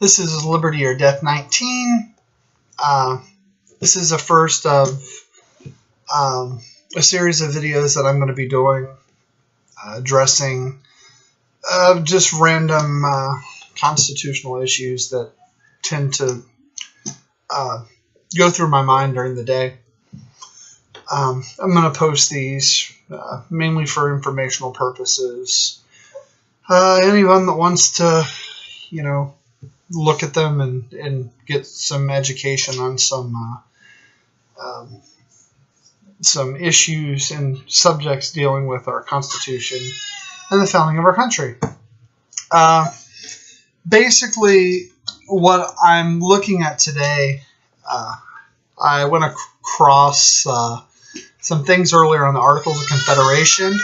This is Liberty or Death 19. This is the first of a series of videos that I'm going to be doing addressing just random constitutional issues that tend to go through my mind during the day. I'm going to post these mainly for informational purposes. Anyone that wants to, look at them and get some education on some issues and subjects dealing with our Constitution and the founding of our country. Basically, what I'm looking at today, I went across some things earlier on the Articles of Confederation,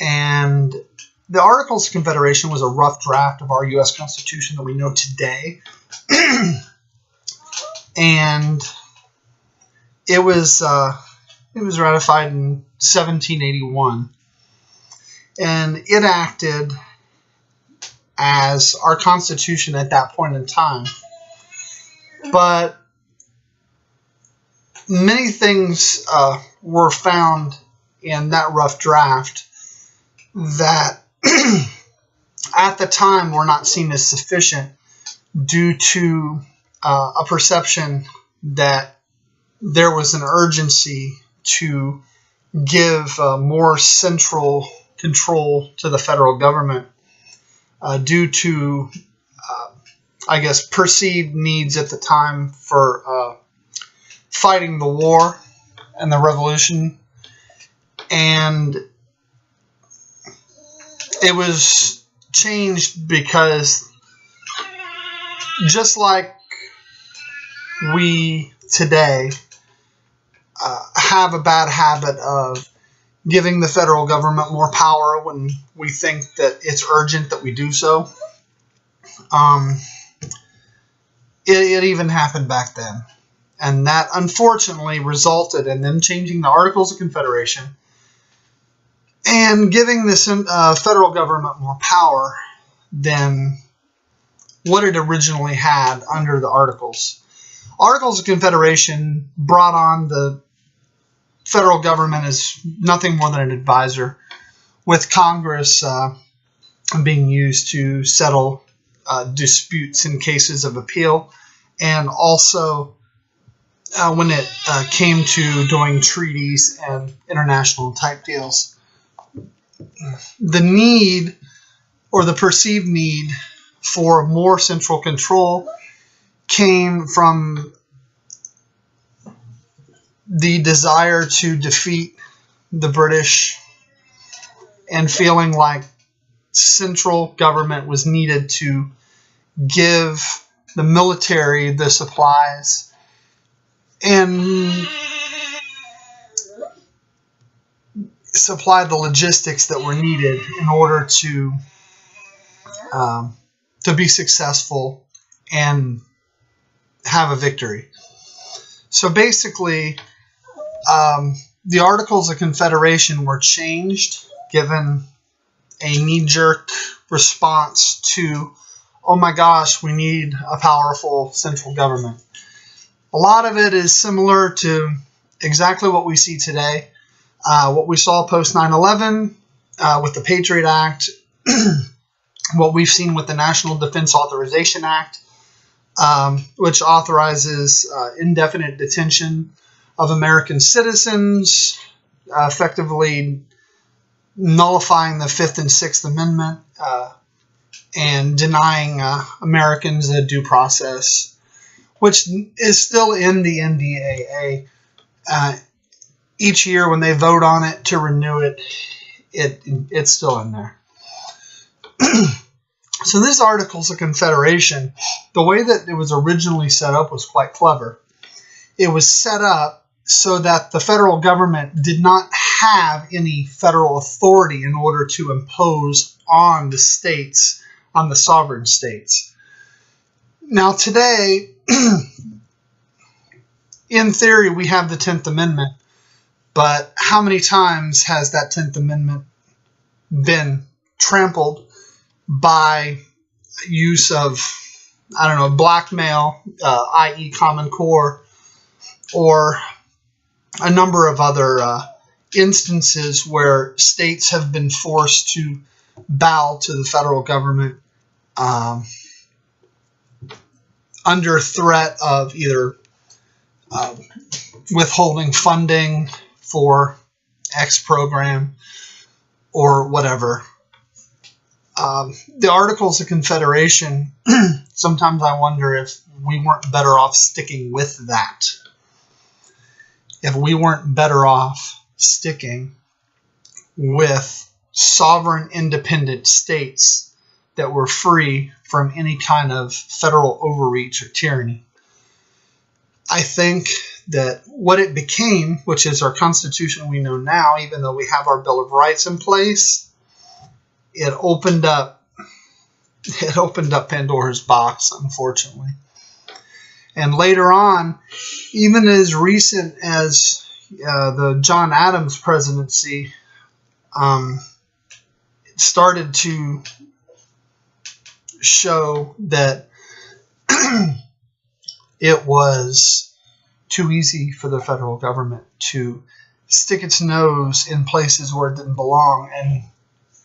and the Articles of Confederation was a rough draft of our U.S. Constitution that we know today, and it was ratified in 1781, and it acted as our Constitution at that point in time. But many things were found in that rough draft that at the time were not seen as sufficient due to a perception that there was an urgency to give more central control to the federal government due to, perceived needs at the time for fighting the war and the revolution. And it was changed because just like we today have a bad habit of giving the federal government more power when we think that it's urgent that we do so, it even happened back then. And that unfortunately resulted in them changing the Articles of Confederation and giving this federal government more power than what it originally had under the Articles. Articles of Confederation brought on the federal government as nothing more than an advisor, with Congress being used to settle disputes in cases of appeal, and also when it came to doing treaties and international type deals. The need, or the perceived need, for more central control came from the desire to defeat the British and feeling like central government was needed to give the military the supplies and supply the logistics that were needed in order to be successful and have a victory. So basically, the Articles of Confederation were changed given a knee-jerk response to, oh my gosh, we need a powerful central government. A lot of it is similar to exactly what we see today. What we saw post 9/11 with the Patriot Act, what we've seen with the National Defense Authorization Act, which authorizes indefinite detention of American citizens, effectively nullifying the Fifth and Sixth Amendment and denying Americans a due process, which is still in the NDAA. Each year when they vote on it to renew it, it's still in there. So this Articles of Confederation, the way that it was originally set up was quite clever. It was set up so that the federal government did not have any federal authority in order to impose on the states, on the sovereign states. Now today, in theory, we have the 10th Amendment, but how many times has that 10th Amendment been trampled by use of, I don't know, blackmail, i.e. Common Core, or a number of other instances where states have been forced to bow to the federal government under threat of either withholding funding for X program or whatever. The Articles of Confederation, sometimes I wonder if we weren't better off sticking with that. If we weren't better off sticking with sovereign independent states that were free from any kind of federal overreach or tyranny. I think that what it became, which is our Constitution we know now, even though we have our Bill of Rights in place, it opened up Pandora's box, unfortunately. And later on, even as recent as the John Adams presidency, it started to show that it was too easy for the federal government to stick its nose in places where it didn't belong and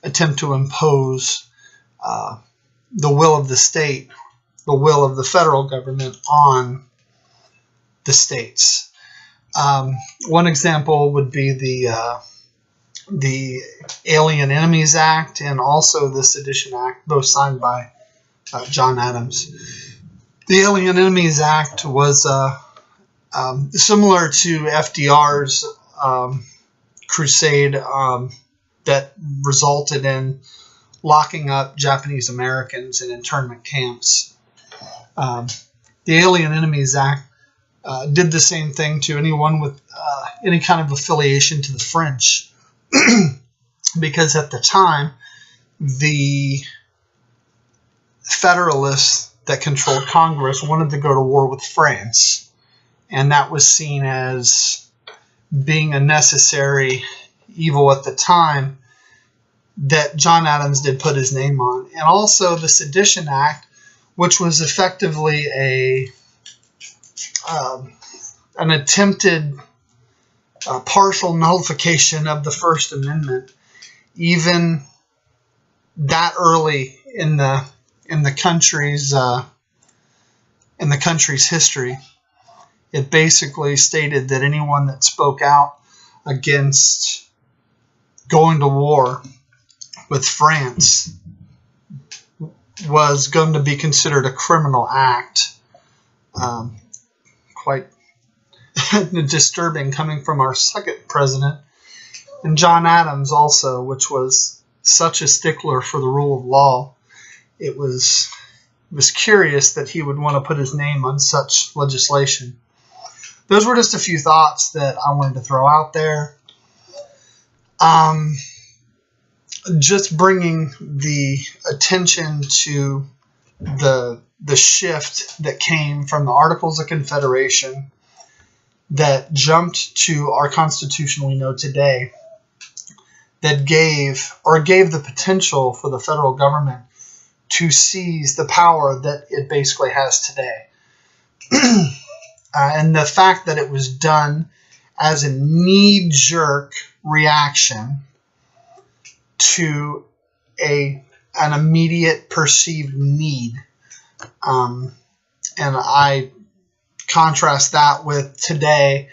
attempt to impose the will of the state, the will of the federal government on the states. One example would be the Alien Enemies Act and also the Sedition Act, both signed by John Adams. The Alien Enemies Act was similar to FDR's crusade that resulted in locking up Japanese Americans in internment camps. The Alien Enemies Act did the same thing to anyone with any kind of affiliation to the French, because at the time, the Federalists that controlled Congress wanted to go to war with France, and that was seen as being a necessary evil at the time that John Adams did put his name on. And also the Sedition Act, which was effectively an attempted partial nullification of the First Amendment, even that early in the country's history. It basically stated that anyone that spoke out against going to war with France was going to be considered a criminal act. Quite disturbing coming from our second president, and John Adams also, which was such a stickler for the rule of law. It was curious that he would want to put his name on such legislation. Those were just a few thoughts that I wanted to throw out there. Just bringing the attention to the shift that came from the Articles of Confederation that jumped to our Constitution we know today, that gave the potential for the federal government to seize the power that it basically has today. And the fact that it was done as a knee-jerk reaction to an immediate perceived need. And I contrast that with today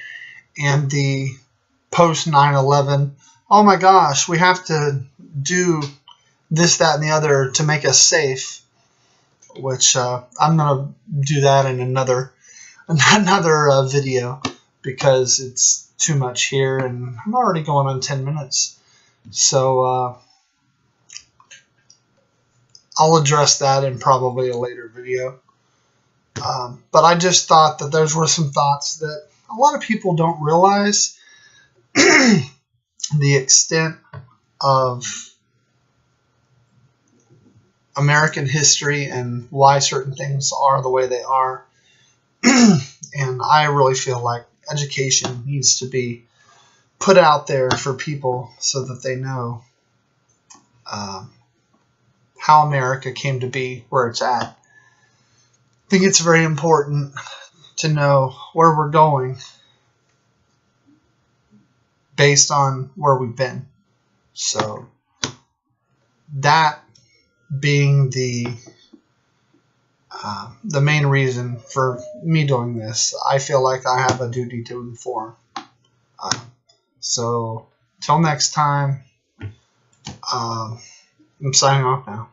and the post 9/11. Oh my gosh, we have to do this, that, and the other to make us safe. Which I'm going to do that in another video because it's too much here, and I'm already going on 10 minutes. So I'll address that in probably a later video. But I just thought that those were some thoughts that a lot of people don't realize the extent of American history and why certain things are the way they are. And I really feel like education needs to be put out there for people so that they know how America came to be where it's at. I think it's very important to know where we're going based on where we've been. So that being the main reason for me doing this, I feel like I have a duty to inform. So till next time, I'm signing off now.